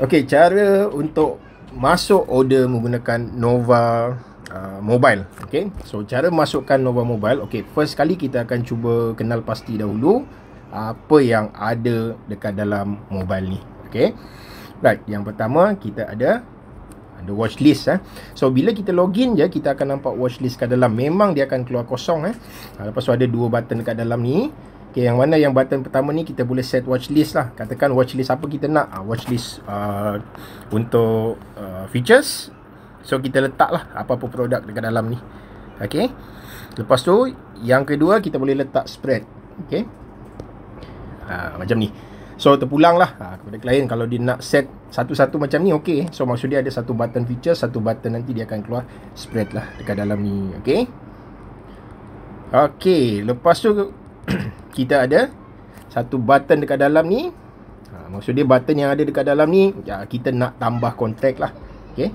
Okey, cara untuk masuk order menggunakan Nova Mobile. Okey, so cara masukkan Nova Mobile. Okey, first kali kita akan cuba kenal pasti dahulu apa yang ada dekat dalam mobile ni. Okey, right, yang pertama kita ada watchlist. So bila kita login je, kita akan nampak watchlist kat dalam. Memang dia akan keluar kosong. Lepas tu ada dua button dekat dalam ni. Okay, yang mana yang button pertama ni kita boleh set watchlist lah. Katakan watchlist apa kita nak. Watchlist untuk features. So kita letak lah apa-apa produk dekat dalam ni. Okay. Lepas tu yang kedua kita boleh letak spread. Okay, macam ni. So terpulang lah kepada klien kalau dia nak set satu-satu macam ni. Okay, so maksud dia ada satu button feature, satu button nanti dia akan keluar spread lah dekat dalam ni. Okay. Okay, lepas tu kita ada satu button dekat dalam ni. Maksud dia button yang ada dekat dalam ni kita nak tambah kontrak lah. Okay.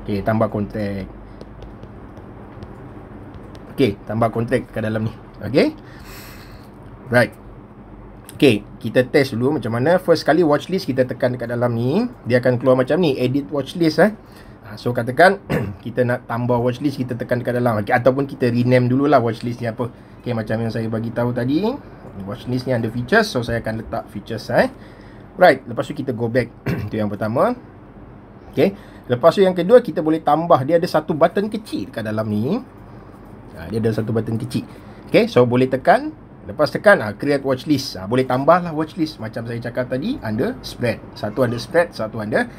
Okay, tambah kontrak. Okay, tambah kontrak dekat dalam ni. Okay. Right. Okay, kita test dulu macam mana. First kali watchlist kita tekan dekat dalam ni, dia akan keluar macam ni, edit watchlist. So katakan kita nak tambah watchlist, kita tekan dekat dalam. Okay, ataupun kita rename dululah watchlist ni apa. Okay, macam yang saya bagi tahu tadi, watchlist ni ada features, so saya akan letak features. Right, lepas tu kita go back. Itu yang pertama. Okay, lepas tu yang kedua kita boleh tambah. Dia ada satu button kecil dekat dalam ni. Dia ada satu button kecil. Okay, so boleh tekan. Lepas tekan create watchlist. Boleh tambah lah watchlist. Macam saya cakap tadi, under spread. Satu under spread, satu under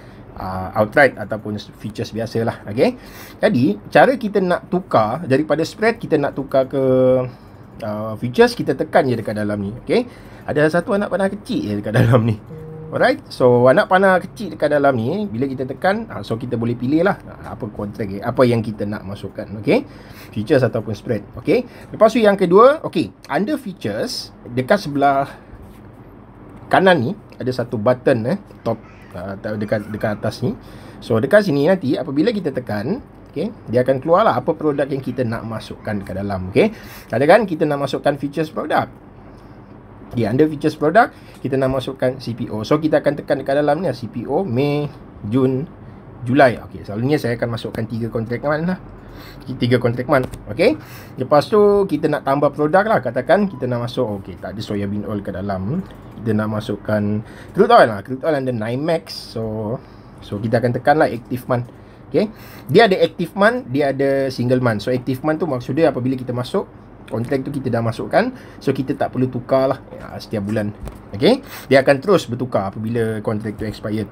outright ataupun features biasa lah. Okay, jadi cara kita nak tukar daripada spread, kita nak tukar ke features, kita tekan je dekat dalam ni. Okay, ada satu anak panah kecil je dekat dalam ni. Alright, so anak panah kecil dekat dalam ni, bila kita tekan, so kita boleh pilih lah apa kontrak, apa yang kita nak masukkan. Okay, features ataupun spread. Okay, lepas tu yang kedua, okay, under features, dekat sebelah kanan ni ada satu button top, dekat atas ni. So dekat sini nanti apabila kita tekan, okay, dia akan keluar lah apa produk yang kita nak masukkan ke dalam. Okay, katakan kita nak masukkan features produk. Okay, under features produk kita nak masukkan CPO. So kita akan tekan dekat dalam ni CPO Mei, Jun, Julai. Okay, selalunya saya akan masukkan 3 kontrak month lah. 3 kontrak month. Okay, lepas tu kita nak tambah produk lah. Katakan kita nak masuk, okay, tak ada soya bean oil ke dalam. Kita nak masukkan crude oil lah. Crude oil under NYMEX. So kita akan tekan lah active month. Okay, dia ada active month, dia ada single month. So active month tu maksud dia apabila kita masuk kontrak tu kita dah masukkan, so kita tak perlu tukar lah setiap bulan. Okay, dia akan terus bertukar apabila kontrak tu expired.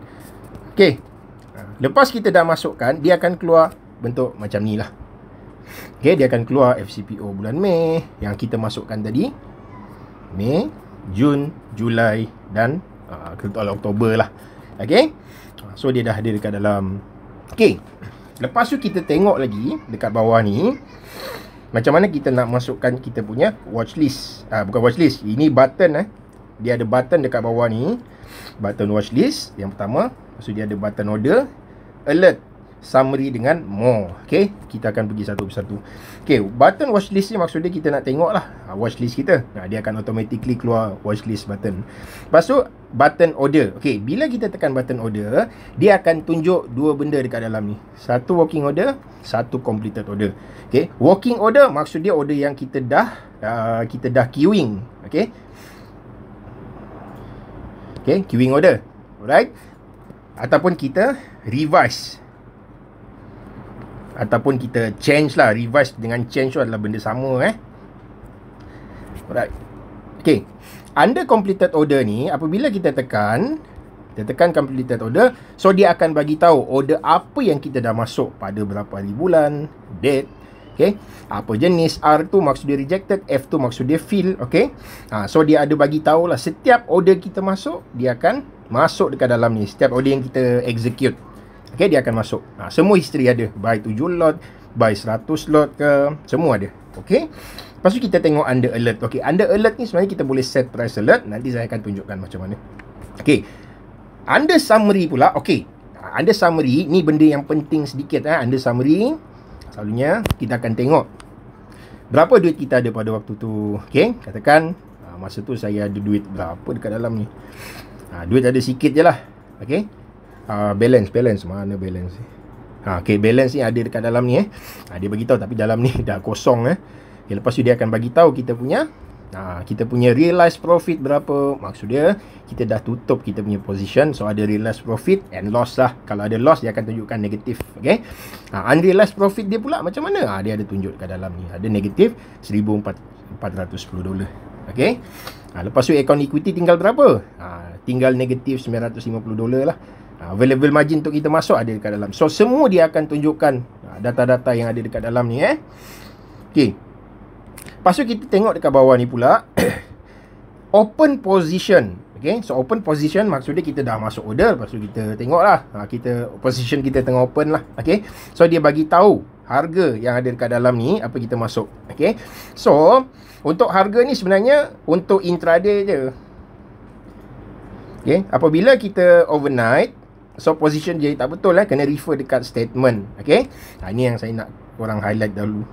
Okay, lepas kita dah masukkan, dia akan keluar bentuk macam ni lah. Okay, dia akan keluar FCPO bulan Mei yang kita masukkan tadi, Mei, Jun, Julai dan Oktober lah. Okay, so dia dah ada dekat dalam. Okay, lepas tu kita tengok lagi dekat bawah ni macam mana kita nak masukkan kita punya watchlist. Bukan watchlist, ini button. Dia ada button dekat bawah ni, button watchlist yang pertama. Lepas tu dia ada button order, alert, summary dengan more. Okay, kita akan pergi satu persatu. Okay, button watchlist ni maksud dia kita nak tengok lah watchlist kita. Dia akan automatically keluar watchlist button. Lepas tu button order. Okay, bila kita tekan button order, dia akan tunjuk dua benda dekat dalam ni. Satu working order, satu completed order. Okay, working order maksud dia order yang kita dah queuing. Okay, queuing order. Alright, ataupun kita revise, ataupun kita change lah. Revise dengan change tu adalah benda sama. Alright. Okay, under completed order ni, apabila kita tekan completed order, so dia akan bagi tahu order apa yang kita dah masuk pada berapa hari bulan, date. Okay, apa jenis. R tu maksud dia rejected, F tu maksud dia fill. Okay, so dia ada bagi tahu lah setiap order kita masuk, dia akan masuk dekat dalam ni. Setiap order yang kita execute, okay, dia akan masuk. Semua history ada. Buy 7 lot, buy 100 lot ke, semua ada. Okay, lepas tu kita tengok under alert. Okay, under alert ni sebenarnya kita boleh set price alert. Nanti saya akan tunjukkan macam mana. Okay, under summary pula. Okay, under summary ni benda yang penting sedikit. Under summary, selalunya kita akan tengok berapa duit kita ada pada waktu tu. Okay, katakan Masa tu saya ada duit berapa dekat dalam ni. Duit ada sikit je lah. Okay. Balance. Mana balance ni? Okay, balance ni ada dekat dalam ni dia bagi tahu, tapi dalam ni dah kosong okay, lepas tu dia akan bagi tahu kita punya realized profit berapa. Maksud dia kita dah tutup kita punya position, so ada realized profit and loss lah. Kalau ada loss dia akan tunjukkan negatif. Okay. Unrealized profit dia pula macam mana? Dia ada tunjuk kat dalam ni, ada negatif $1,410. Okay. Lepas tu account equity tinggal berapa? Tinggal negatif $950 lah. Available margin untuk kita masuk ada dekat dalam. So semua dia akan tunjukkan data-data yang ada dekat dalam ni Okay. Lepas tu kita tengok dekat bawah ni pula open position. Okay. So open position maksudnya kita dah masuk order. Lepas tu kita tengok lah, position kita tengah open lah. Okay. So dia bagi tahu harga yang ada dekat dalam ni, apa kita masuk. Okay. So untuk harga ni sebenarnya untuk intraday je. Okay. Apabila kita overnight, so position jadi tak betul kena refer dekat statement. Okay. Ini yang saya nak korang highlight dahulu.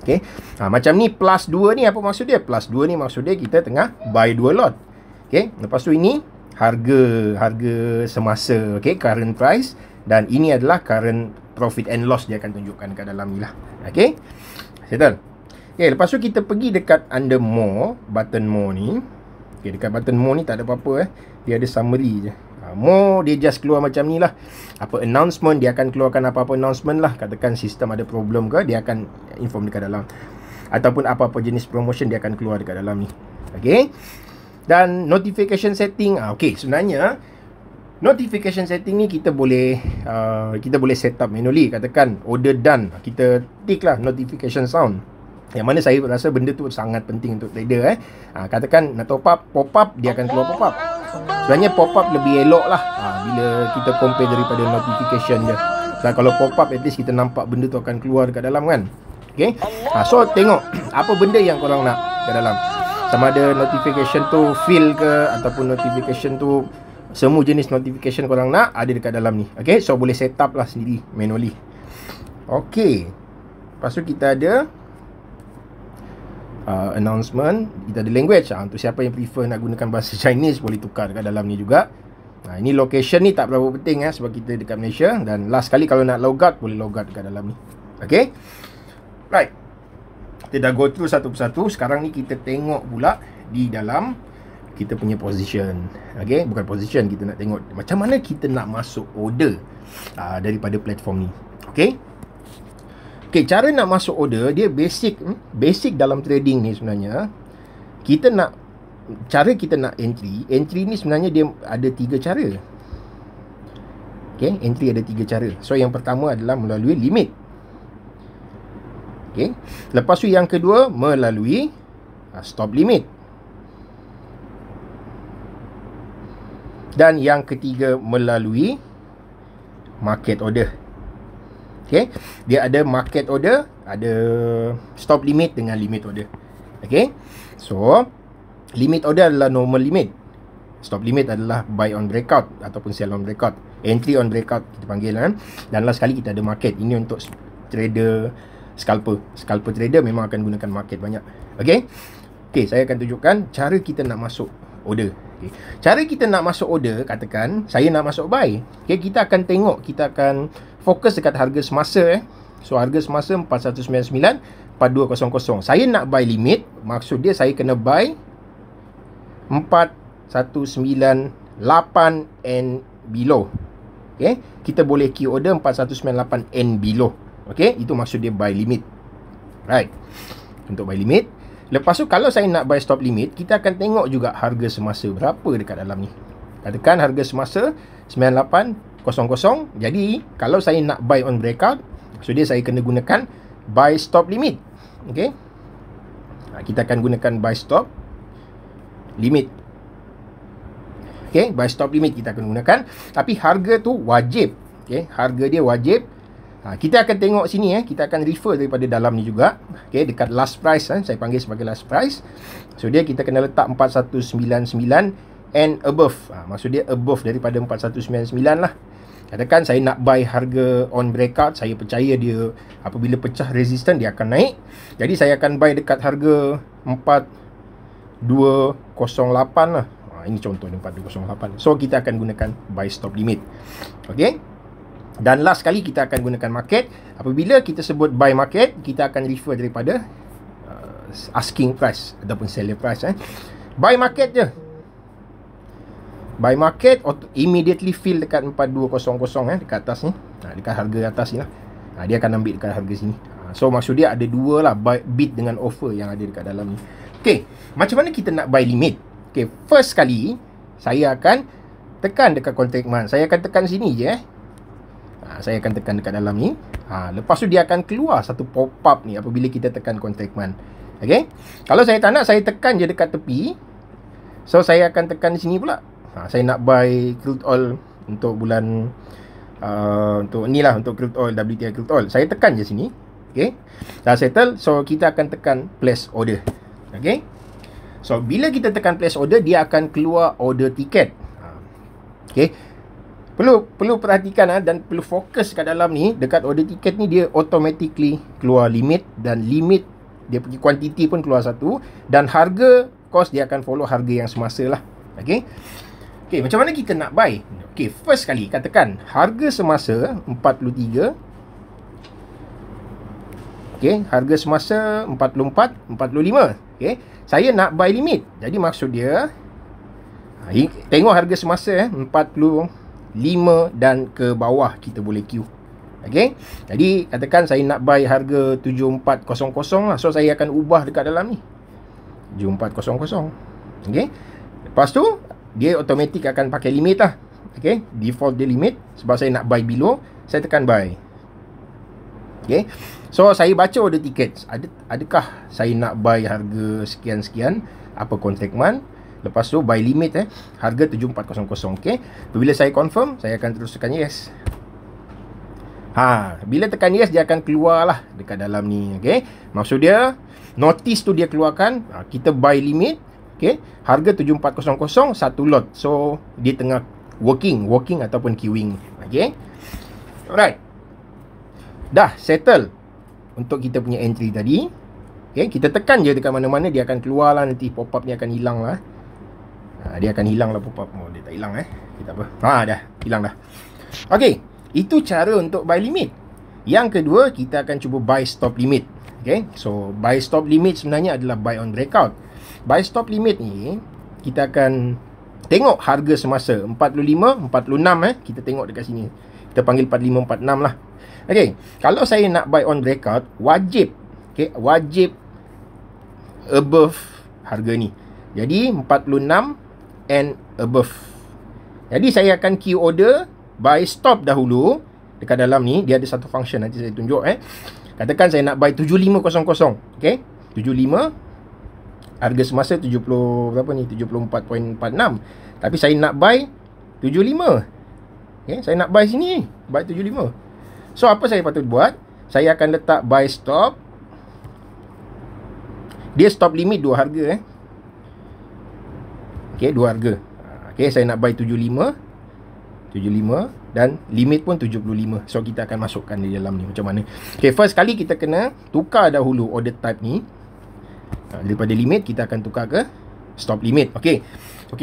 Okay. Macam ni plus 2 ni apa maksud dia? Plus 2 ni maksud dia kita tengah buy 2 lot. Okay. Lepas tu ini harga semasa. Okay. Current price. Dan ini adalah current profit and loss dia akan tunjukkan kat dalam ni lah. Okay. Settle. Okay. Lepas tu kita pergi dekat under more, button more ni. Okay. Dekat button more ni tak ada apa-apa dia ada summary je. More dia just keluar macam ni lah. Apa announcement, dia akan keluarkan apa-apa announcement lah. Katakan sistem ada problem ke, dia akan inform dekat dalam. Ataupun apa-apa jenis promotion dia akan keluar dekat dalam ni. Okay. Dan notification setting, okay, sebenarnya notification setting ni kita boleh set up manually. Katakan order done, kita tick lah notification sound. Yang mana saya rasa benda tu sangat penting untuk trader Katakan nak top up, pop up, dia akan keluar pop up. Sebenarnya pop up lebih elok lah bila kita compare daripada notification je. So kalau pop up at least kita nampak benda tu akan keluar dekat dalam kan. Okay. So tengok apa benda yang korang nak kat dalam. Sama ada notification tu fill ke, ataupun notification tu semua jenis notification korang nak ada dekat dalam ni. Okay. So boleh set up lah sendiri manually. Okay. Lepas tu kita ada announcement, kita ada language. Untuk siapa yang prefer nak gunakan bahasa Chinese, boleh tukar kat dalam ni juga. Ini location ni tak berapa penting sebab kita dekat Malaysia. Dan last kali kalau nak logout, boleh logout kat dalam ni. Okay. Right. Kita dah go through satu persatu. Sekarang ni kita tengok pula di dalam kita punya position. Okay. Bukan position, kita nak tengok macam mana kita nak masuk order daripada platform ni. Okay. Okay, cara nak masuk order dia basic dalam trading ni sebenarnya. Cara kita nak entry ni sebenarnya dia ada 3 cara. Okay, entry ada 3 cara. So yang pertama adalah melalui limit. Okay, lepas tu yang kedua melalui stop limit. Dan yang ketiga melalui market order. Okay. Dia ada market order, ada stop limit dengan limit order. Okay. So limit order adalah normal limit. Stop limit adalah buy on breakout ataupun sell on breakout. Entry on breakout kita panggil Dan last kali kita ada market. Ini untuk trader scalper. Scalper trader memang akan gunakan market banyak. Okay. Okay, saya akan tunjukkan cara kita nak masuk order. Okay. Cara kita nak masuk order, katakan saya nak masuk buy. Okay, kita akan tengok, kita akan fokus dekat harga semasa So harga semasa 4199, 4200. Saya nak buy limit, maksud dia saya kena buy 4198 and below. Okay, kita boleh key order 4198 and below. Okay, itu maksud dia buy limit. Right, untuk buy limit. Lepas tu kalau saya nak buy stop limit, kita akan tengok juga harga semasa berapa dekat dalam ni. Katakan harga semasa 9800. Jadi kalau saya nak buy on breakout, so dia saya kena gunakan buy stop limit. Okay, kita akan gunakan buy stop limit. Okay, buy stop limit kita akan gunakan. Tapi harga tu wajib. Okay, harga dia wajib. Kita akan tengok sini kita akan refer daripada dalam ni juga. Okay, dekat last price saya panggil sebagai last price. So dia kita kena letak 4199 and above. Maksud dia above daripada 4199 lah. Katakan saya nak buy harga on breakout, saya percaya dia apabila pecah resistance dia akan naik. Jadi saya akan buy dekat harga 4208 lah. Ini contoh 4208. So kita akan gunakan buy stop limit. Okay. Dan last kali kita akan gunakan market. Apabila kita sebut buy market, kita akan refer daripada asking price ataupun seller price. Buy market je. Buy market immediately fill dekat 4200 dekat atas ni. Dekat harga atas ni lah. Dia akan ambil dekat harga sini. So maksud dia ada dua lah, bid dengan offer yang ada dekat dalam ni. Okay, macam mana kita nak buy limit? Okay, first kali saya akan tekan dekat contract month. Saya akan tekan sini je saya akan tekan dekat dalam ni. Lepas tu dia akan keluar satu pop-up ni apabila kita tekan contract month. Okay, kalau saya tak nak, saya tekan je dekat tepi. So saya akan tekan di sini pula. Saya nak buy crude oil untuk bulan untuk ni lah, untuk crude oil, WTI crude oil. Saya tekan je sini. Okay, dah settle. So kita akan tekan place order. Okay, so bila kita tekan place order, dia akan keluar order tiket. Okay, perlu perhatikan dan perlu fokus kat dalam ni. Dekat order tiket ni dia automatically keluar limit, dan limit dia pergi quantity pun keluar satu, dan harga cost dia akan follow harga yang semasa lah. Okay, okay, macam mana kita nak buy? Okay, first kali katakan harga semasa 43. Okay, harga semasa 44, 45. Okay, saya nak buy limit. Jadi maksud dia, tengok harga semasa 45 dan ke bawah kita boleh queue. Okay, jadi katakan saya nak buy harga 7400 lah. So saya akan ubah dekat dalam ni 7400. Okay, lepas tu dia automatic akan pakai limit lah. Okay, default dia limit. Sebab saya nak buy below, saya tekan buy. Okay, so saya baca order tiket. Adakah saya nak buy harga sekian-sekian, apa contract month. Lepas tu buy limit harga 7400. Okay, bila saya confirm, saya akan terus tekan yes. Bila tekan yes, dia akan keluar lah dekat dalam ni. Okay, maksud dia notice tu dia keluarkan, kita buy limit. Okay, harga 7400 satu lot. So dia tengah working ataupun queuing. Okay, alright, dah settle untuk kita punya entry tadi. Okay, kita tekan je dekat mana-mana, dia akan keluar lah. Nanti pop-up ni akan hilang lah. Dia akan hilang lah pop-up. Dia tak hilang kita apa. Dah hilang dah. Okay, itu cara untuk buy limit. Yang kedua, kita akan cuba buy stop limit. Okay, so buy stop limit sebenarnya adalah buy on breakout. Buy stop limit ni, kita akan tengok harga semasa 45, 46 kita tengok dekat sini. Kita panggil 45, 46 lah. Okay, kalau saya nak buy on breakout, wajib above harga ni. Jadi 46 and above. Jadi saya akan queue order buy stop dahulu. Dekat dalam ni dia ada satu function, nanti saya tunjuk. Katakan saya nak buy 7500. Okay, 75, harga semasa 70 berapa ni, 74.46. Tapi saya nak buy 75. Okay, saya nak buy sini, buy 75. So apa saya patut buat? Saya akan letak buy stop. Dia stop limit dua harga Okay, dua harga. Okay, saya nak buy 75 dan limit pun 75. So kita akan masukkan di dalam ni macam mana. Okay, first kali kita kena tukar dahulu order type ni. Daripada limit kita akan tukar ke stop limit. Okay,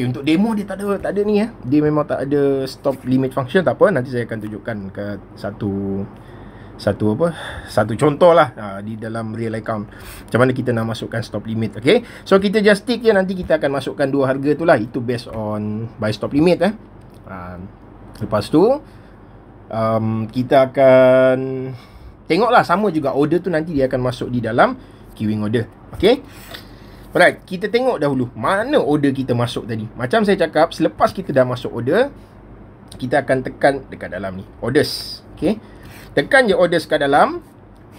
untuk demo dia tak ada ni Dia memang tak ada stop limit function. Tak apa, nanti saya akan tunjukkan ke satu contoh lah di dalam real account macam mana kita nak masukkan stop limit. Okay, so kita just tick je, nanti kita akan masukkan dua harga tu lah. Itu based on buy stop limit lepas tu kita akan tengoklah, sama juga order tu nanti dia akan masuk di dalam queuing order. Okay, alright, kita tengok dahulu mana order kita masuk tadi. Macam saya cakap, selepas kita dah masuk order, kita akan tekan dekat dalam ni orders. Okay, tekan je orders kat dalam,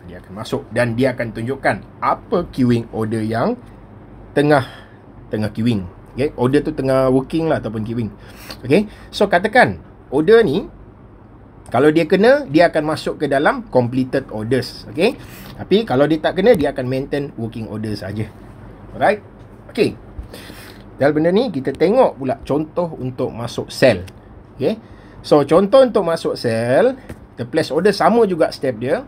dia akan masuk dan dia akan tunjukkan apa queuing order yang tengah queuing. Okay, order tu tengah working lah ataupun queuing. Okay, so katakan order ni kalau dia kena, dia akan masuk ke dalam completed orders. Okay, tapi kalau dia tak kena, dia akan maintain working orders saja. Alright, okay. Dan benda ni kita tengok pula contoh untuk masuk sell. Okay, so contoh untuk masuk sell, the place order sama juga step dia.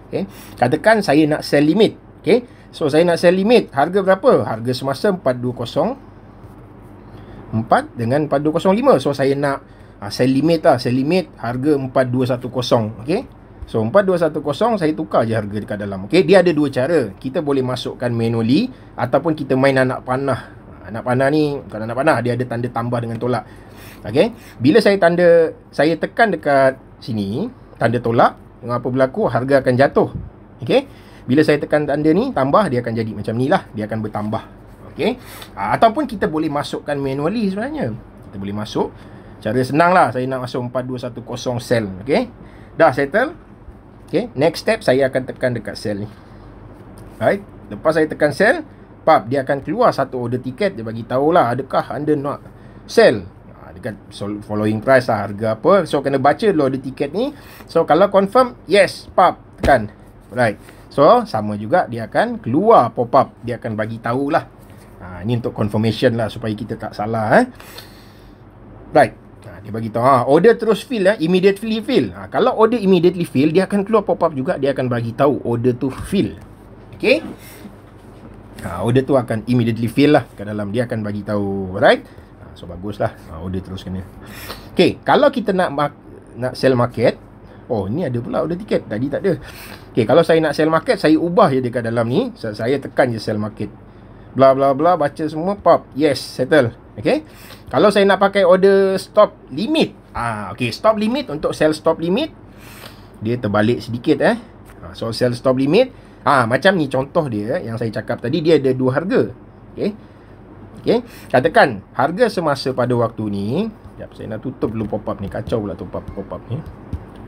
Okay, katakan saya nak sell limit. Okay, So saya nak sell limit. Harga berapa? Harga semasa 4204 dengan 4205. So saya nak sell limit lah. Sell limit harga 4210. Okay. So 4210 saya tukar je harga dekat dalam. Okay. Dia ada dua cara. Kita boleh masukkan manually ataupun kita main anak panah. Anak panah ni bukan anak panah, dia ada tanda tambah dengan tolak. Okay. Bila saya tekan dekat sini tanda tolak, dengan apa berlaku, harga akan jatuh. Okay. Bila saya tekan tanda ni tambah, dia akan jadi macam ni lah. Dia akan bertambah. Okay. Ataupun kita boleh masukkan manually sebenarnya. Kita boleh masuk. Cara senang lah. Saya nak masuk 4210 sell. Okay. Dah settle. Okay. Next step, saya akan tekan dekat sell ni. Right. Lepas saya tekan sell, pap, dia akan keluar satu order tiket. Dia bagi tahulah adakah anda nak sell. Dekat following price lah, harga apa. So kena baca dulu order tiket ni. So kalau confirm, yes, pap, tekan. Right. So sama juga, dia akan keluar pop up. Dia akan bagi tahulah. Ini untuk confirmation lah, supaya kita tak salah. Right. Dia bagi tahu, order terus fill, immediately fill. Kalau order immediately fill, dia akan keluar pop up juga. Dia akan bagi tahu order tu fill. Okay. Order tu akan immediately fill lah kat dalam. Dia akan bagi tahu. Right. So bagus lah. Order terus kena. Okay. Kalau kita nak sell market. Oh, ni ada pula order tiket. Tadi tak ada. Okay. Kalau saya nak sell market, saya ubah je dekat dalam ni. Saya tekan je sell market. Bla bla bla. Baca semua. Pop. Yes. Settle. Okay. Kalau saya nak pakai order stop limit. Okay. Stop limit. Untuk sell stop limit, dia terbalik sedikit. So sell stop limit. Macam ni contoh dia yang saya cakap tadi. Dia ada dua harga. Okay. Okay. Katakan harga semasa pada waktu ni. Sekejap, saya nak tutup dulu pop up ni. Kacau pula pop up ni.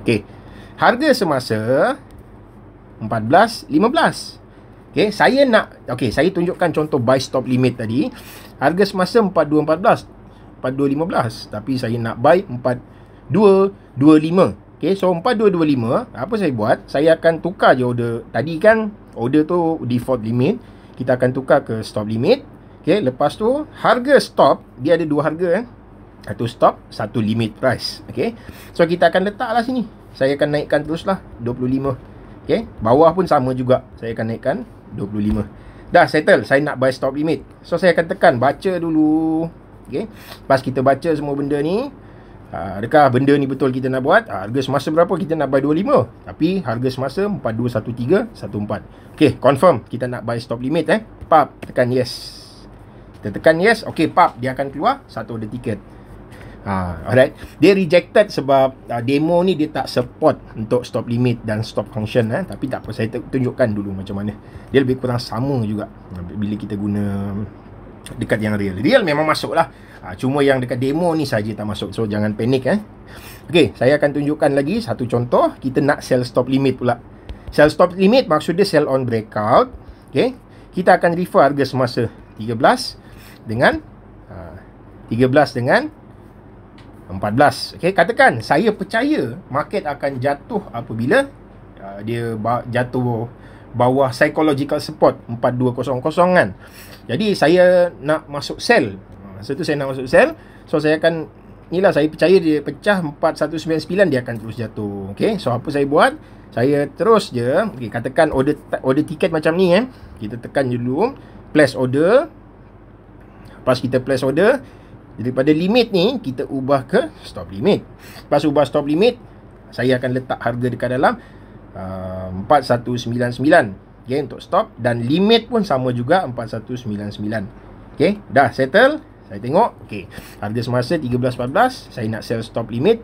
Okay. Harga semasa 14.15. Okay. Saya tunjukkan contoh buy stop limit tadi. Harga semasa 42.14, 42.15. Tapi saya nak buy 42.25. Okay. So 42.25. Apa saya buat? Saya akan tukar je order. Tadi kan order tu default limit. Kita akan tukar ke stop limit. Okay, lepas tu harga stop, dia ada dua harga. Satu stop, satu limit price. Okay, so kita akan letaklah sini. Saya akan naikkan teruslah 25. Okay, bawah pun sama juga. Saya akan naikkan 25. Dah settle, saya nak buy stop limit. So saya akan tekan, baca dulu. Okay, pas kita baca semua benda ni, adakah benda ni betul kita nak buat? Harga semasa berapa kita nak buy 25. Tapi harga semasa 421314. Okay, confirm kita nak buy stop limit. Pap, tekan yes. Kita tekan yes. Okay, pap, dia akan keluar satu order tiket. Alright. Dia rejected sebab demo ni dia tak support untuk stop limit dan stop function. Tapi tak apa, saya tunjukkan dulu macam mana. Dia lebih kurang sama juga bila kita guna dekat yang real. Real memang masuk lah. Cuma yang dekat demo ni saja tak masuk. So jangan panik. Okay, saya akan tunjukkan lagi satu contoh. Kita nak sell stop limit pula. Sell stop limit maksudnya sell on breakout. Okay, kita akan refer harga semasa 13 dengan 14. Okay, katakan saya percaya market akan jatuh apabila dia jatuh bawah psychological support 4200 kan. Jadi saya nak masuk sell. Masa tu saya nak masuk sell. So saya akan, inilah saya percaya dia pecah 4199, dia akan terus jatuh. Okay, so apa saya buat? Saya terus je. Okay, katakan order tiket macam ni. Kita tekan dulu place order. Pas kita place order, daripada limit ni kita ubah ke stop limit. Pas ubah stop limit, saya akan letak harga dekat dalam 4199. Okay, untuk stop. Dan limit pun sama juga 4199. Okay, dah settle. Saya tengok. Okay, harga semasa 13.14. Saya nak sell stop limit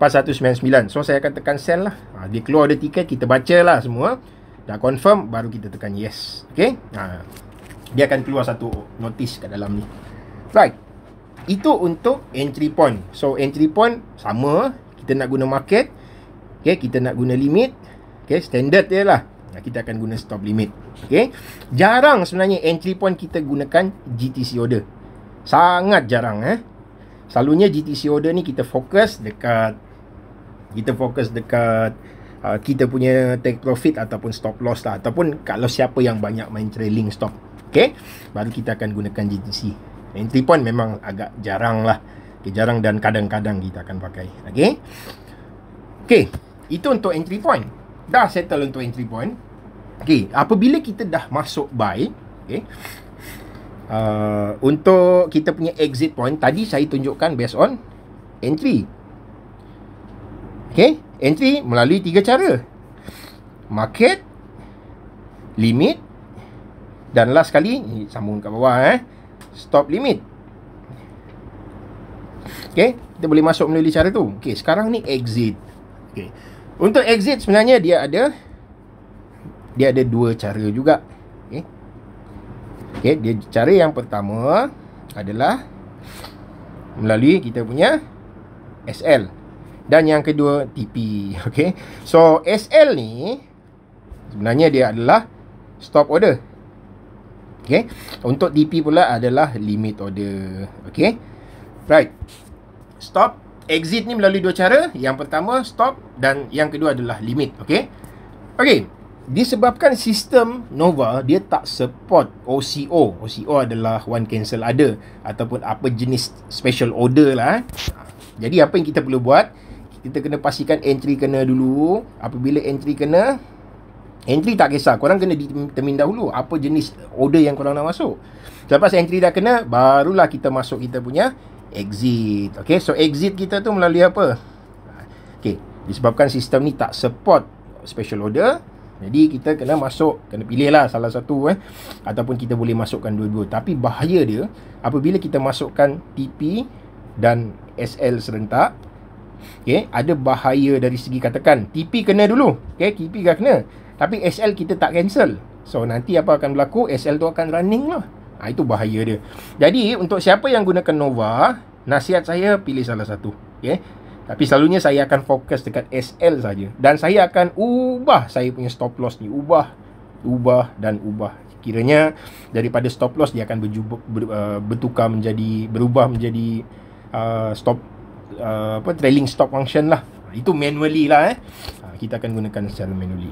4199. So saya akan tekan sell lah. Dia keluar ada tiket, kita baca lah semua. Dah confirm, baru kita tekan yes. Okay, dia akan keluar satu notice kat dalam ni. Right. Itu untuk entry point. So entry point sama. Kita nak guna market. Okay, kita nak guna limit. Okay, standard dia lah. Kita akan guna stop limit. Okay, jarang sebenarnya entry point kita gunakan GTC order. Sangat jarang. Selalunya GTC order ni kita fokus dekat kita punya take profit ataupun stop loss lah. Ataupun kalau siapa yang banyak main trailing stop. Okay, baru kita akan gunakan GTC. Entry point memang agak jarang lah. Okay, jarang dan kadang-kadang kita akan pakai. Okay, itu untuk entry point. Dah settle untuk entry point. Okey, apabila kita dah masuk buy, okey, untuk kita punya exit point tadi saya tunjukkan based on entry. Okey, entry melalui 3 cara. Market, limit, dan last kali ni sambung kat bawah stop limit. Okey, kita boleh masuk melalui cara tu. Okey, sekarang ni exit. Okey. Untuk exit sebenarnya dia ada 2 cara juga. Okey. Okey, dia cara yang pertama adalah melalui kita punya SL. Dan yang kedua TP. Okey. So SL ni sebenarnya dia adalah stop order. Okey. Untuk TP pula adalah limit order. Okey. Right. Stop, exit ni melalui 2 cara. Yang pertama stop dan yang kedua adalah limit. Okey. Okey. Disebabkan sistem Nova dia tak support OCO. OCO adalah one cancel ada ataupun apa jenis special order lah. Jadi apa yang kita perlu buat? Kita kena pastikan entry kena dulu. Apabila entry kena, entry tak kisah, korang kena determine dahulu apa jenis order yang korang nak masuk. Selepas entry dah kena, barulah kita masuk kita punya exit. Okay, so exit kita tu melalui apa? Okay, disebabkan sistem ni tak support special order, jadi kita kena masuk, kena pilih lah salah satu ataupun kita boleh masukkan dua-dua. Tapi bahaya dia apabila kita masukkan TP dan SL serentak. Okay, ada bahaya dari segi katakan TP kena dulu. Okay, TP dah kena, tapi SL kita tak cancel. So nanti apa akan berlaku? SL tu akan running lah. Itu bahaya dia. Jadi untuk siapa yang gunakan Nova, nasihat saya pilih salah satu. Okay, tapi selalunya saya akan fokus dekat SL saja. Dan saya akan ubah saya punya stop loss ni. Ubah dan ubah. Kiranya daripada stop loss dia akan bertukar menjadi, berubah menjadi trailing stop function lah. Itu manually lah kita akan gunakan secara manually.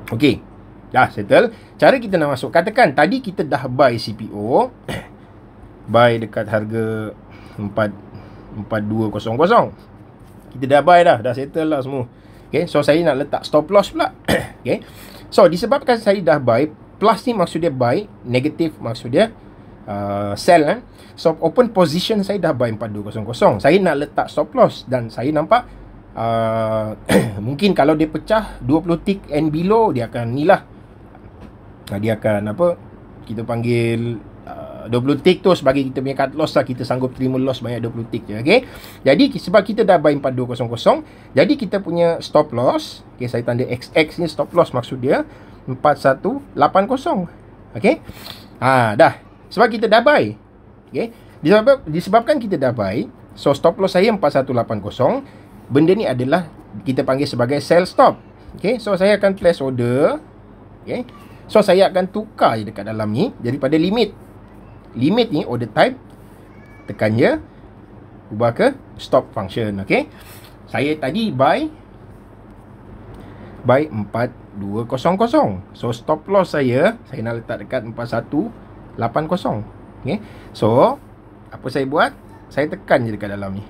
Okey, dah settle. Cara kita nak masuk, katakan tadi kita dah buy CPO buy dekat harga 4200. Kita dah buy dah settle lah semua. Okay, so saya nak letak stop loss pula. Okay, so disebabkan saya dah buy, plus ni maksud dia buy, negatif maksud dia sell. So open position saya dah buy 4200. Saya nak letak stop loss dan saya nampak mungkin kalau dia pecah 20 tick and below, dia akan ni lah, dia akan apa, kita panggil 20 tick tu sebagai kita punya cut loss lah. Kita sanggup terima loss banyak 20 tick je. Okay, jadi sebab kita dah buy 4200, jadi kita punya stop loss, okay, saya tanda XX ni stop loss maksud dia 4180. Okay, dah, sebab kita dah buy. Okay, disebabkan kita dah buy, so stop loss saya 4180. Benda ni adalah kita panggil sebagai sell stop. Okay, so saya akan place order. Okay, so saya akan tukar je dekat dalam ni daripada limit. Limit ni order type, tekan je, ubah ke stop function. Okay, saya tadi buy 4200. So stop loss saya nak letak dekat 4180. Okay, so apa saya buat? Saya tekan je dekat dalam ni.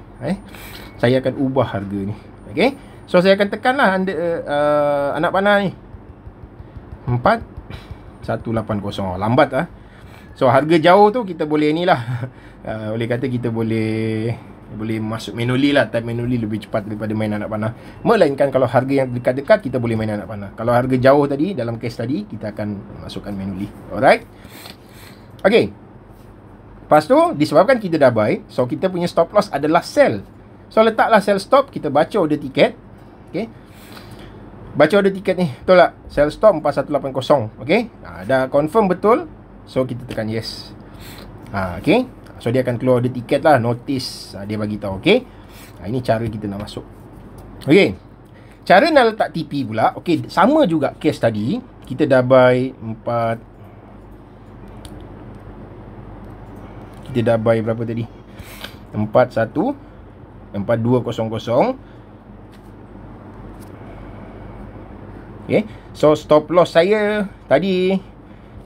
Saya akan ubah harga ni. Okay, so saya akan tekan lah anak panah ni 4180. Lambat lah. So harga jauh tu kita boleh ni lah boleh kata kita boleh masuk manually lah. Type manually lebih cepat daripada main anak panah. Melainkan kalau harga yang dekat-dekat kita boleh main anak panah. Kalau harga jauh tadi, dalam case tadi, kita akan masukkan manually. Alright. Okay, lepas tu disebabkan kita dah buy, so kita punya stop loss adalah sell. So letaklah sell stop. Kita baca order tiket. Okay, baca order tiket ni, betul tak? Sell stop 4180. Okay, dah confirm betul. So kita tekan yes. Okay, so dia akan keluar order tiket lah, notice dia bagi tahu. Okay, ini cara kita nak masuk. Okay, cara nak letak TP pula. Okay, sama juga case tadi. Kita dah buy kita dah buy berapa tadi? 4200. Okay, so stop loss saya tadi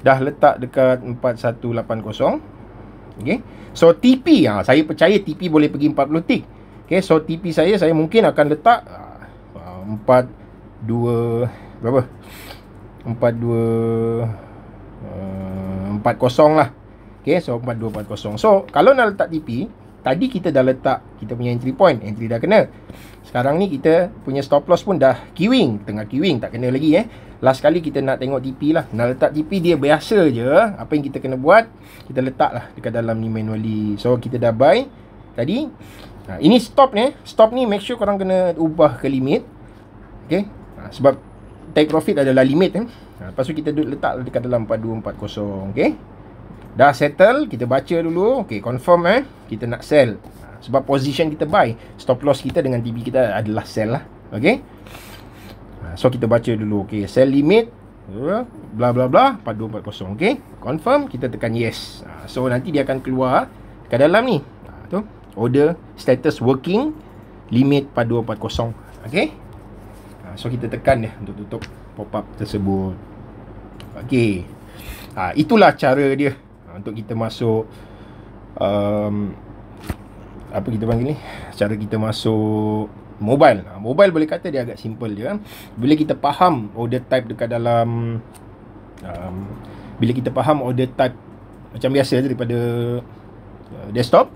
dah letak dekat 4180. Okay, so TP, saya percaya TP boleh pergi 40 tick. Okay, so TP saya mungkin akan letak 42 berapa? 4240 lah. Okay, so 4240. So kalau nak letak TP, tadi kita dah letak kita punya entry point, entry dah kena. Sekarang ni kita punya stop loss pun dah queuing, tengah queuing, tak kena lagi Last kali kita nak tengok TP lah. Nak letak TP dia biasa je. Apa yang kita kena buat, kita letak lah dekat dalam ni manually. So kita dah buy tadi. Ini stop ni. Stop ni make sure korang kena ubah ke limit. Okay, sebab take profit adalah limit Lepas tu kita letak dekat dalam 4240. Okay, dah settle, kita baca dulu. Okay, confirm kita nak sell. Sebab position kita buy, stop loss kita dengan TP kita adalah sell lah. Okay, so kita baca dulu. Okay, sell limit bla bla bla 4240. Okay, confirm, kita tekan yes. So nanti dia akan keluar kat dalam ni tu, order status working, limit 4240. Okay, so kita tekan dia untuk tutup pop up tersebut. Okay, itulah cara dia untuk kita masuk apa kita panggil ni, cara kita masuk mobile. Mobile boleh kata dia agak simple je bila kita faham order type dekat dalam bila kita faham order type macam biasa daripada desktop.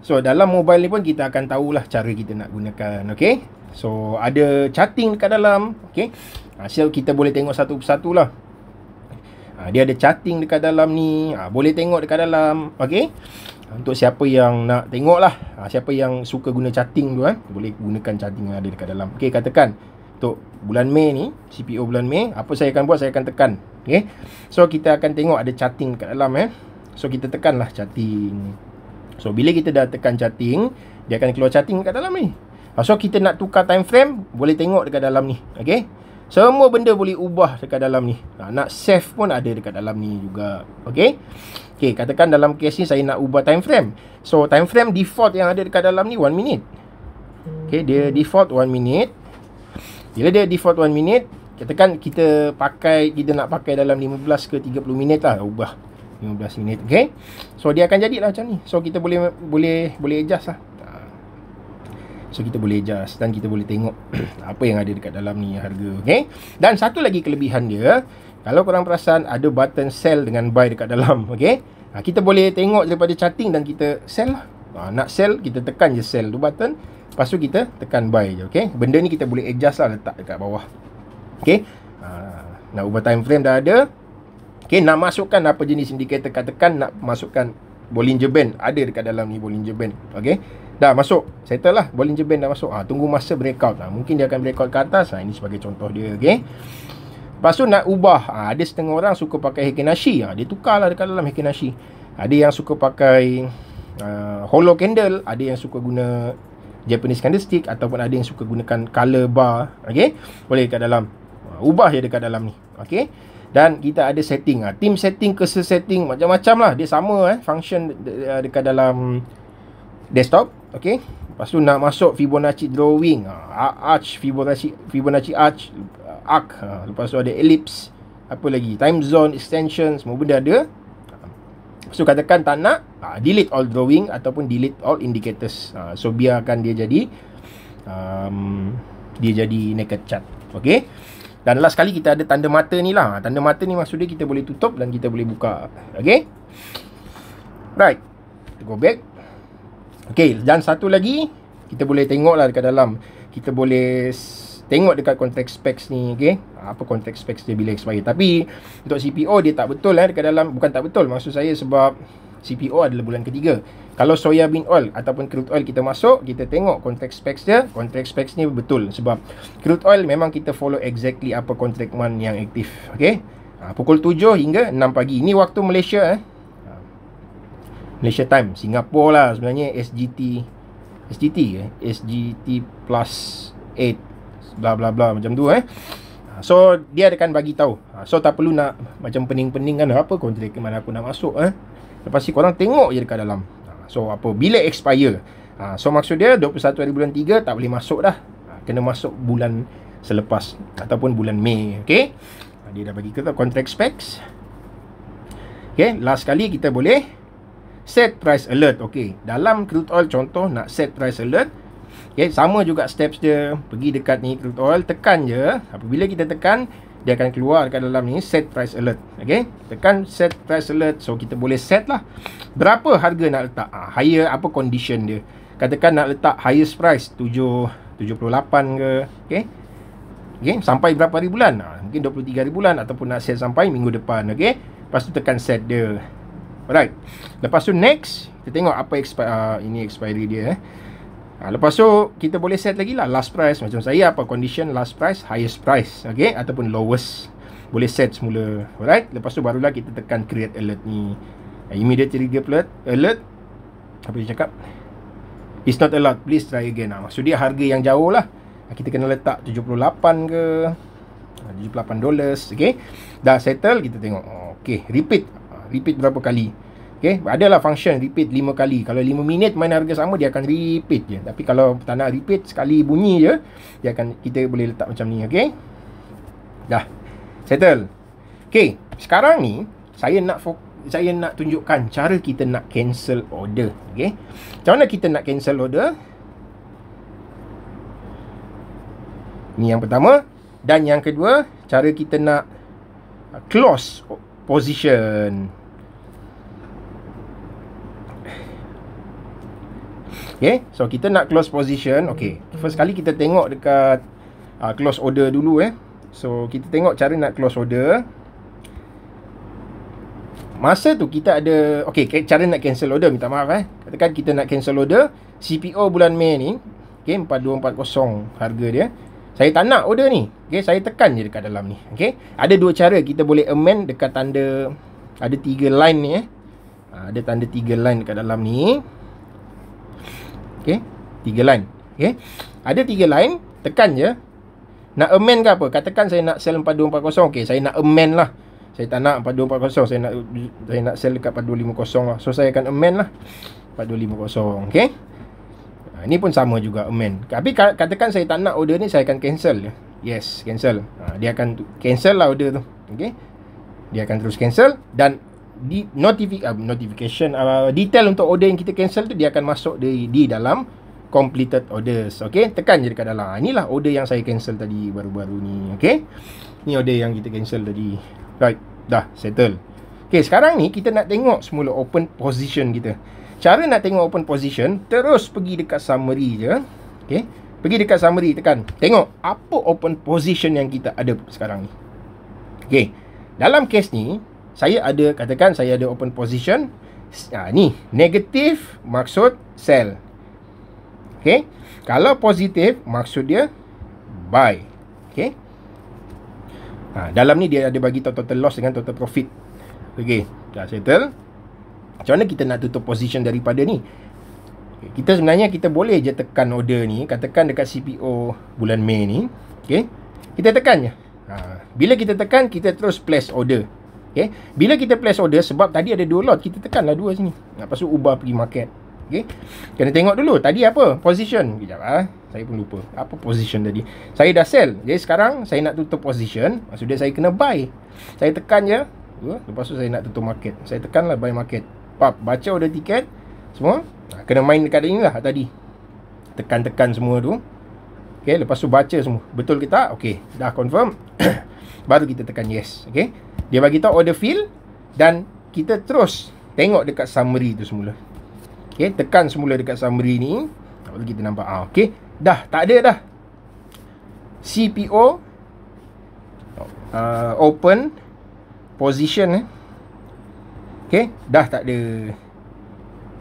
So dalam mobile ni pun kita akan tahulah cara kita nak gunakan. Okay, so ada charting dekat dalam. Okay, so kita boleh tengok satu persatu lah. Dia ada charting dekat dalam ni, boleh tengok dekat dalam. Okay, untuk siapa yang nak tengok lah, siapa yang suka guna charting tu boleh gunakan charting yang ada dekat dalam. Okay, katakan untuk bulan Mei ni, CPO bulan Mei, apa saya akan buat, saya akan tekan. Okay, so kita akan tengok ada charting dekat dalam so kita tekan lah charting. So bila kita dah tekan charting, dia akan keluar charting dekat dalam ni. So kita nak tukar time frame, boleh tengok dekat dalam ni. Okay, semua benda boleh ubah dekat dalam ni. Nak save pun ada dekat dalam ni juga. Okay, okay, katakan dalam kes ni saya nak ubah time frame. So time frame default yang ada dekat dalam ni 1 minute. Okay, dia default 1 minute. Bila dia default 1 minute, katakan kita nak pakai dalam 15 ke 30 minit lah, ubah 15 minit. Okay, so dia akan jadilah macam ni. So kita boleh adjust lah. So kita boleh adjust dan kita boleh tengok apa yang ada dekat dalam ni harga. Okay, dan satu lagi kelebihan dia, kalau korang perasan ada button sell dengan buy dekat dalam. Okay, kita boleh tengok daripada charting dan kita sell lah. Nak sell, kita tekan je sell tu button, lepas tu kita tekan buy je. Okay, benda ni kita boleh adjust lah, letak dekat bawah. Okay, nak ubah time frame dah ada. Okay, nak masukkan apa jenis indicator, katakan nak masukkan Bollinger Band, ada dekat dalam ni Bollinger Band. Okay, dah masuk, settle lah, Bollinger Band dah masuk. Tunggu masa breakout. Mungkin dia akan breakout ke atas. Ini sebagai contoh dia. Okay, lepas tu nak ubah, ada setengah orang suka pakai Heikin Ashi. Dia tukar lah dekat dalam Heikin Ashi. Ada yang suka pakai hollow candle, ada yang suka guna Japanese candlestick, ataupun ada yang suka gunakan color bar. Okay, boleh dekat dalam, ubah je dekat dalam ni. Okay, dan kita ada setting, team setting, cursor setting, macam-macam lah. Dia sama function dekat dalam desktop. Okay, lepas tu nak masuk Fibonacci drawing, arch, Fibonacci arch, arc, lepas tu ada ellipse, apa lagi, time zone, extension, semua benda ada. Lepas tu katakan tak nak, delete all drawing ataupun delete all indicators. So biarkan dia jadi naked chart. Okay, dan last kali kita ada tanda mata ni lah. Tanda mata ni maksudnya kita boleh tutup dan kita boleh buka. Okay, right, kita go back. Okay, dan satu lagi, kita boleh tengok lah dekat dalam. Kita boleh tengok dekat contract specs ni. Okay, apa contract specs dia bila expire. Tapi untuk CPO dia tak betul dekat dalam. Bukan tak betul, maksud saya sebab CPO adalah bulan ketiga. Kalau soya bean oil ataupun crude oil kita masuk, kita tengok contract specs dia. Contract specs ni betul. Sebab crude oil memang kita follow exactly apa contract month yang aktif. Okay, pukul 7 hingga 6 pagi. Ini waktu Malaysia Malaysia time. Singapura lah sebenarnya SGT plus 8 bla bla bla macam tu So dia akan bagi tahu. So tak perlu nak macam pening-pening kan, apa kontrak mana aku nak masuk lepas ni korang tengok je dekat dalam. So apa, bila expire. So maksud dia 21 hari bulan 3 tak boleh masuk dah. Kena masuk bulan selepas ataupun bulan Mei. Okay, dia dah bagi kita contract specs. Okay, last kali kita boleh set price alert. Okay, dalam crude oil contoh nak set price alert. Okay, sama juga steps dia. Pergi dekat ni crude oil, tekan je. Apabila kita tekan, dia akan keluar kat dalam ni set price alert. Okay, tekan set price alert. So kita boleh set lah berapa harga nak letak, higher apa condition dia. Katakan nak letak highest price 78 ke. Okay, sampai berapa hari bulan, mungkin 23 hari bulan, ataupun nak set sampai minggu depan. Okay, lepas tu tekan set dia. Alright, lepas tu next, kita tengok apa ini expiry dia. Lepas tu kita boleh set lagi lah last price. Macam saya, apa condition last price, highest price, okay, ataupun lowest, boleh set semula. Alright, lepas tu barulah kita tekan create alert ni. Immediate trigger alert, apa dia cakap, it's not allowed, please try again. Maksud dia harga yang jauh lah, kita kena letak 78 ke $78. Okay, dah settle, kita tengok. Okay, repeat berapa kali. Okay, adalah function repeat 5 kali. Kalau 5 minit main harga sama, dia akan repeat je. Tapi kalau tak nak repeat, sekali bunyi je, kita boleh letak macam ni. Okay, dah settle. Okay, sekarang ni saya nak tunjukkan cara kita nak cancel order. Okay, macam mana kita nak cancel order? Ni yang pertama. Dan yang kedua, cara kita nak close position. Okay, so kita nak close position. Okay, first kali kita tengok dekat close order dulu. So kita tengok cara nak close order. Masa tu kita ada, okay, cara nak cancel order, minta maaf katakan kita nak cancel order CPO bulan Mei ni. Okay, 4240 harga dia. Saya tak nak order ni. Okay, saya tekan je dekat dalam ni. Okay, ada dua cara. Kita boleh amend dekat tanda, ada 3 line ni. Ada tanda 3 line dekat dalam ni. Okay, 3 line. Okay, ada 3 line. Tekan je. Nak amend ke apa? Katakan saya nak sell 4240. Okay, saya nak amend lah. Saya tak nak 4240. Saya nak sell dekat 4250 lah. So saya akan amend lah 4250. Okay, ini pun sama juga, amend. Tapi katakan saya tak nak order ni, saya akan cancel. Yes, cancel. Dia akan cancel lah order tu. Okay, dia akan terus cancel. Dan di notification detail untuk order yang kita cancel tu, dia akan masuk di dalam completed orders. Okay, tekan je dekat dalam. Inilah order yang saya cancel tadi baru-baru ni. Okay, ni order yang kita cancel tadi. Right, dah settle. Okay, sekarang ni kita nak tengok semula open position kita. Cara nak tengok open position, terus pergi dekat summary je. Okay, pergi dekat summary, tekan. Tengok apa open position yang kita ada sekarang ni. Okay, dalam case ni, saya ada, katakan saya ada open position. Ni, negatif maksud sell. Okay, kalau positif, maksud dia buy. Okay, dalam ni dia ada bagi total loss dengan total profit. Okay, dah settle. Macam mana kita nak tutup position daripada ni? Kita sebenarnya kita boleh je tekan order ni. Katakan dekat CPO bulan Mei ni. Okay, kita tekan je. Bila kita tekan, kita terus place order. Okay, bila kita place order, sebab tadi ada 2 lot, kita tekanlah 2 sini. Lepas tu ubah pergi market. Okay, kena tengok dulu tadi apa position. Sekejap saya pun lupa apa position tadi. Saya dah sell. Jadi sekarang saya nak tutup position. Maksudnya saya kena buy. Saya tekan je. Lepas tu saya nak tutup market. Saya tekanlah buy market. Baca order tiket semua. Kena main dekat ini lah tadi. Tekan-tekan semua tu. Okay, lepas tu baca semua. Betul ke tak? Okay, dah confirm. Baru kita tekan yes. Okay, dia bagi tahu order fill. Dan kita terus tengok dekat summary tu semula. Okay, tekan semula dekat summary ni. Baru kita nampak. Okay, dah tak ada dah CPO open position. Okay, dah tak ada.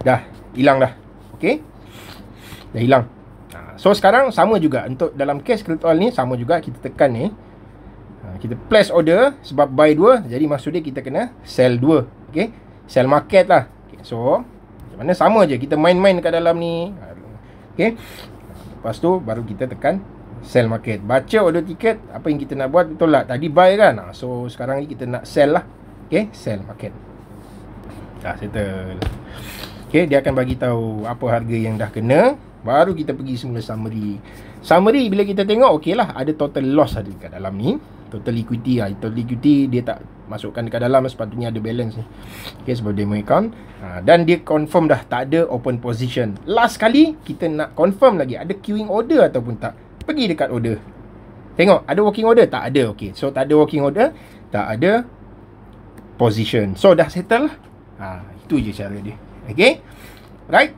Dah hilang dah. Okay, dah hilang. So sekarang sama juga untuk dalam case crypto ni, sama juga kita tekan ni. Kita place order sebab buy 2, jadi maksudnya kita kena sell 2. Okay, sell market lah. Okay, so macam mana, sama je, kita main-main dekat dalam ni. Okay, lepas tu baru kita tekan sell market. Baca order tiket, apa yang kita nak buat, betul lah tadi buy kan. So sekarang ni kita nak sell lah. Okay, sell market. Dah settle. Okay, dia akan bagi tahu apa harga yang dah kena. Baru kita pergi semula summary. Summary bila kita tengok, okey lah, ada total loss ada dekat dalam ni. Total equity lah. Total equity dia tak masukkan dekat dalam, sepatutnya ada balance ni. Okay, sebab demo account. Dan dia confirm dah tak ada open position. Last kali kita nak confirm lagi ada queuing order ataupun tak. Pergi dekat order. Tengok, ada working order? Tak ada. Okay, so tak ada working order, tak ada position. So dah settle lah. Itu je cara dia. Okay, right?